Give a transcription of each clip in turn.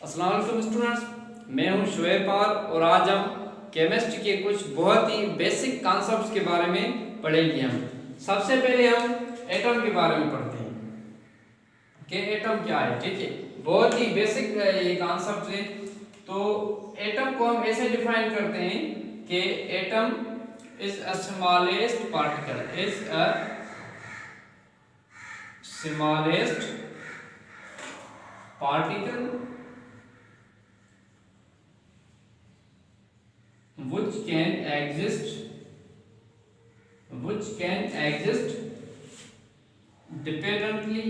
अस्सलाम वालेकुम स्टूडेंट्स, मैं हूं शुएब और आज हम केमिस्ट्री के कुछ बहुत ही बेसिक कॉन्सेप्ट्स के बारे में पढ़ेंगे। हम सबसे पहले हम एटम के बारे में पढ़ते हैं कि एटम क्या है। ठीक है, बहुत ही बेसिक ये कॉन्सेप्ट है। तो एटम को हम ऐसे डिफाइन करते हैं कि atom is a smallest particle, is a smallest particle which can exist dependently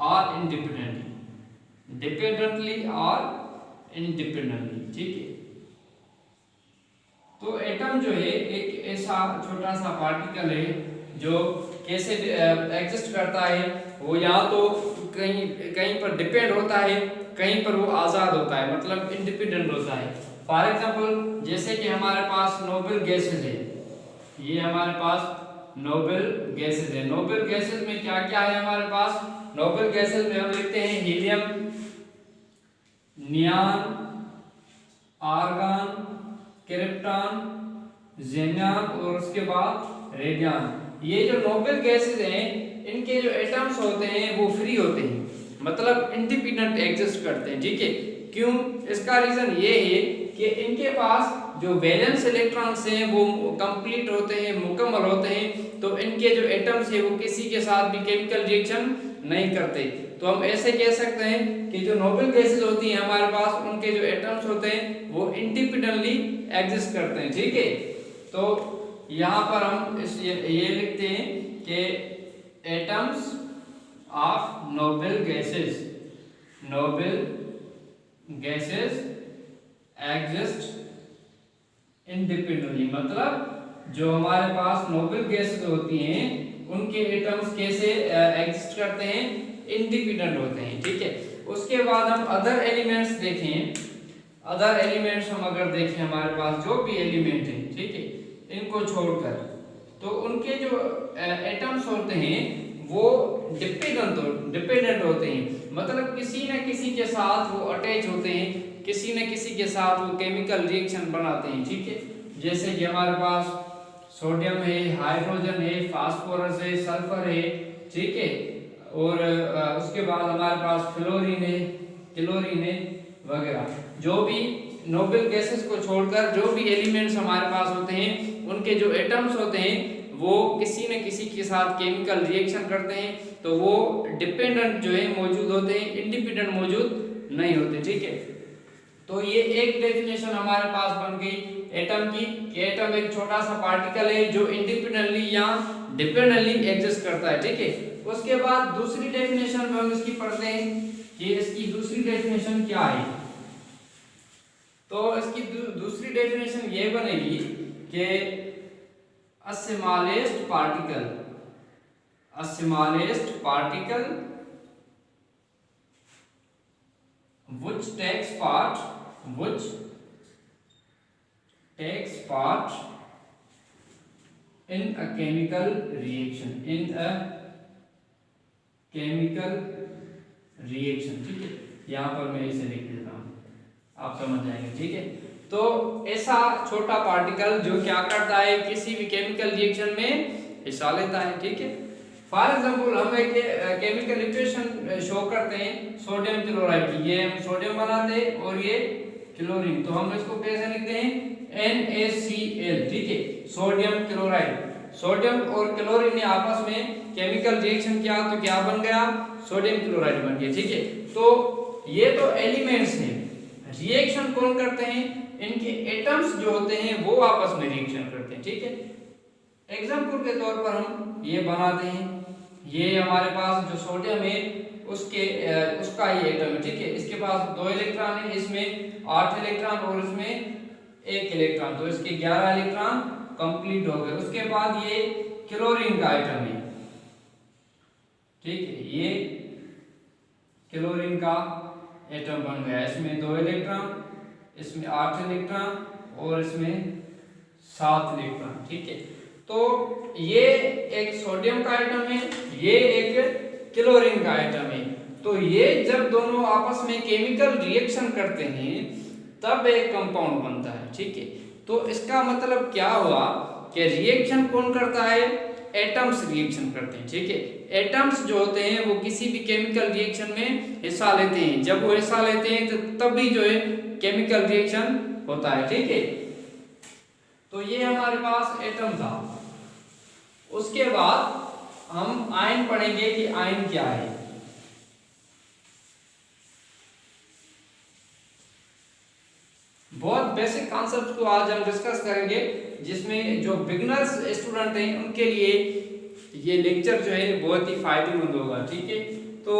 or independently। ठीक है, तो एटम जो है एक ऐसा छोटा सा पार्टिकल है जो कैसे एग्जिस्ट करता है। वो या तो कहीं कहीं पर डिपेंड होता है, कहीं पर वो आज़ाद होता है, मतलब इंडिपेंडेंट होता है। फॉर एग्जांपल जैसे कि हमारे पास नोबल गैसेज है, ये हमारे पास नोबल गैसेज है। नोबल गैसेज में क्या क्या है हमारे पास? नोबल गैसेज में हम लिखते हैं helium, neon, argon, krypton, xenon और उसके बाद रेडियन। ये जो नोबल गैसेज हैं इनके जो एटम्स होते हैं वो फ्री होते हैं, मतलब इंडिपेंडेंट एग्जिस्ट करते हैं। ठीक है, क्यों? इसका रीजन ये है कि इनके पास जो वैलेंस इलेक्ट्रॉन्स हैं वो कंप्लीट होते हैं, मुकम्मल होते हैं। तो इनके जो एटम्स हैं वो किसी के साथ भी केमिकल रिएक्शन नहीं करते। तो हम ऐसे कह सकते हैं कि जो नोबल गैसेज होती हैं हमारे पास, उनके जो एटम्स होते हैं वो इंडिपेंडेंटली एग्जिस्ट करते हैं। ठीक है, तो यहाँ पर हम ये लिखते हैं कि atoms of noble gases exist independently, मतलब जो हमारे पास नोबल गैसेस होती हैं उनके एटम्स कैसे एग्जिस्ट करते हैं? इंडिपेंडेंट होते हैं। ठीक है, उसके बाद हम अदर एलिमेंट्स देखें। अदर एलिमेंट्स हम अगर देखें, हमारे पास जो भी एलिमेंट हैं, ठीक है, इनको छोड़कर, तो उनके जो एटम्स होते हैं वो डिपेंडेंट होते हैं, मतलब किसी न किसी के साथ वो अटैच होते हैं, किसी न किसी के साथ वो केमिकल रिएक्शन बनाते हैं। ठीक है, जैसे कि हमारे पास सोडियम है, हाइड्रोजन है, फास्फोरस है, सल्फर है। ठीक है, और उसके बाद हमारे पास फ्लोरीन है, क्लोरीन है वगैरह। जो भी नोबल गैसेस को छोड़कर जो भी एलिमेंट्स हमारे पास होते हैं उनके जो एटम्स होते हैं वो किसी न किसी के साथ केमिकल रिएक्शन करते हैं, तो वो डिपेंडेंट जो है मौजूद होते हैं, इंडिपेंडेंट मौजूद नहीं होते। ठीक है, तो ये एक डेफिनेशन हमारे पास बन गई एटम की कि एटम एक छोटा सा पार्टिकल है जो इंडिपेंडेंटली या डिपेंडेंटली एग्जिस्ट करता है। ठीक है, उसके बाद दूसरी डेफिनेशन में हम इसकी पढ़ते हैं कि इसकी दूसरी डेफिनेशन क्या है। तो इसकी दूसरी डेफिनेशन ये बनेगी कि a smallest particle which takes part in a chemical reaction, ठीक है, यहाँ पर मैं इसे लिख देता हूँ, आप समझ जाएंगे। ठीक है, तो ऐसा छोटा पार्टिकल जो क्या करता है, किसी भी केमिकल रिएक्शन में हिस्सा लेता है। ठीक है, फॉर एग्जांपल हम एक केमिकल इक्वेशन शो करते हैं सोडियम क्लोराइड की। ये हम सोडियम बनाते हैं और ये क्लोरीन, तो हम इसको कैसे लिखते हैं? NaCl। ठीक है, सोडियम क्लोराइड। सोडियम और क्लोरीन ने आपस में केमिकल रिएक्शन किया तो क्या बन गया? सोडियम क्लोराइड बन गया। ठीक है, तो ये तो एलिमेंट्स हैं। रिएक्शन कौन करते हैं? इनके एटम्स जो होते हैं वो आपस में रिएक्शन करते हैं। ठीक है, एग्जांपल के तौर पर हम ये बनाते हैं, ये हमारे पास जो सोडियम है उसका ये एटम है। ठीक है, इसके पास 2 इलेक्ट्रॉन है, इसमें 8 इलेक्ट्रॉन और इसमें 1 इलेक्ट्रॉन, तो इसके 11 इलेक्ट्रॉन कंप्लीट हो गए। उसके बाद ये क्लोरीन का एटम है। ठीक है, ये क्लोरीन का एटम बन गया, इसमें 2 इलेक्ट्रॉन, इसमें 8 इलेक्ट्रॉन और इसमें 7 इलेक्ट्रॉन। ठीक है, तो ये एक सोडियम का एटम है, ये एक क्लोरीन का एटम है। तो ये जब दोनों आपस में केमिकल रिएक्शन करते हैं तब एक कंपाउंड बनता है, ठीक है। तो इसका मतलब क्या हुआ कि रिएक्शन कौन करता है, एटम्स रिएक्शन करते हैं, ठीक है। एटम्स जो होते हैं वो किसी भी केमिकल रिएक्शन में हिस्सा लेते हैं, जब वो हिस्सा लेते हैं तो तब भी जो है केमिकल रिएक्शन होता है, ठीक है। तो ये हमारे पास एटम था। उसके बाद हम आयन पढ़ेंगे कि आयन क्या है। बहुत बेसिक कॉन्सेप्ट को आज हम डिस्कस करेंगे, जिसमें जो बिगिनर्स स्टूडेंट हैं उनके लिए ये लेक्चर जो है बहुत ही फायदेमंद होगा, ठीक है। तो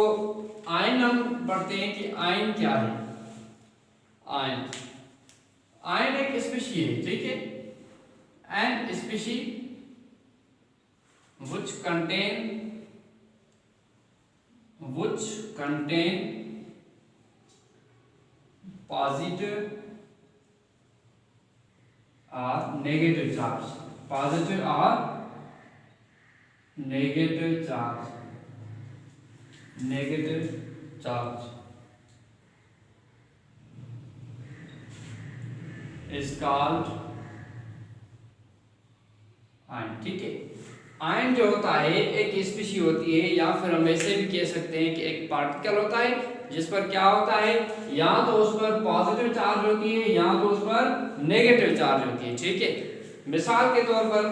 आयन हम पढ़ते हैं कि आयन क्या है। आयन आयन एक स्पीशी है, ठीक है। An species which contain positive or negative charge, positive or negative charge, negative charge is called ion, ठीक है। आयन जो होता है एक स्पीशी होती है, या फिर हम ऐसे भी कह सकते हैं कि एक पार्टिकल होता है जिस पर क्या होता है, या तो उस पर पॉजिटिव चार्ज होती है या तो उस पर नेगेटिव चार्ज होती है, ठीक है। मिसाल के तौर पर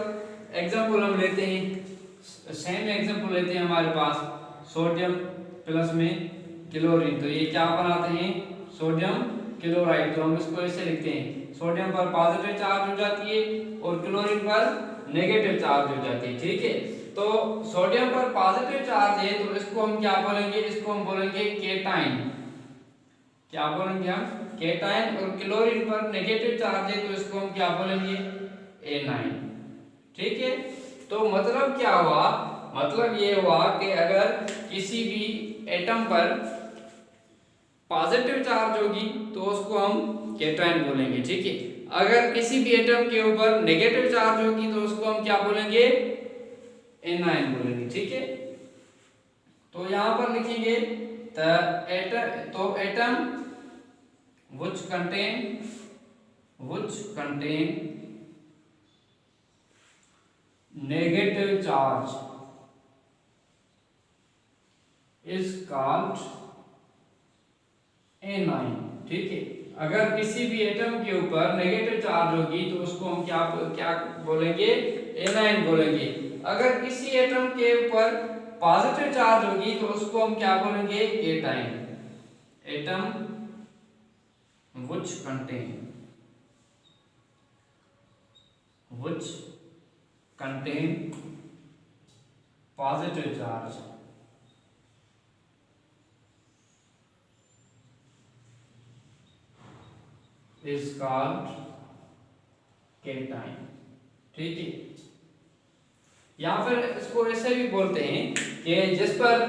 एग्जांपल हम लेते हैं, सेम एग्जांपल लेते हैं, हमारे पास सोडियम प्लस में क्लोरीन, तो ये क्या बनाते हैं, सोडियम क्लोराइड। तो हम इसको ऐसे लिखते हैं, सोडियम पर पॉजिटिव चार्ज हो जाती है और क्लोरीन पर नेगेटिव चार्ज हो जाती है, ठीक है। तो सोडियम पर पॉजिटिव चार्ज है तो इसको हम क्या बोलेंगे, इसको हम बोलेंगे केटाइन। क्या बोलेंगे हम, केटाइन। और क्लोरीन पर नेगेटिव चार्ज है तो इसको हम क्या बोलेंगे, एनाइन, ठीक है। तो मतलब क्या हुआ, मतलब ये हुआ कि अगर किसी भी एटम पर पॉजिटिव चार्ज होगी तो उसको हम केटाइन बोलेंगे, ठीक है। अगर किसी भी एटम के ऊपर नेगेटिव चार्ज होगी तो उसको हम क्या बोलेंगे, एनाइन बोलेंगे, ठीक है। तो यहां पर लिखेंगे atom which contain negative charge is called A9, ठीक है। अगर किसी भी एटम के ऊपर नेगेटिव चार्ज होगी तो उसको हम क्या बोलेंगे, एनाइन बोलेंगे। अगर किसी एटम के ऊपर पॉजिटिव चार्ज होगी तो उसको हम क्या बोलेंगे, cation. Atom which contain positive charge is called cation, ठीक है। या फिर इसको ऐसे भी बोलते हैं कि जिस पर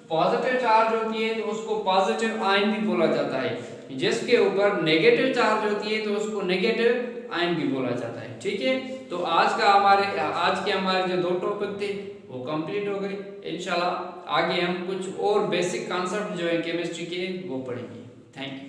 पॉजिटिव चार्ज होती है तो उसको पॉजिटिव आयन भी बोला जाता है, जिसके ऊपर नेगेटिव चार्ज होती है तो उसको नेगेटिव आयन भी बोला जाता है, ठीक है। तो आज के हमारे जो 2 टॉपिक थे वो कंप्लीट हो गए। इंशाल्लाह आगे हम कुछ और बेसिक कॉन्सेप्ट जो है केमिस्ट्री के वो पढ़ेंगे। Thank you.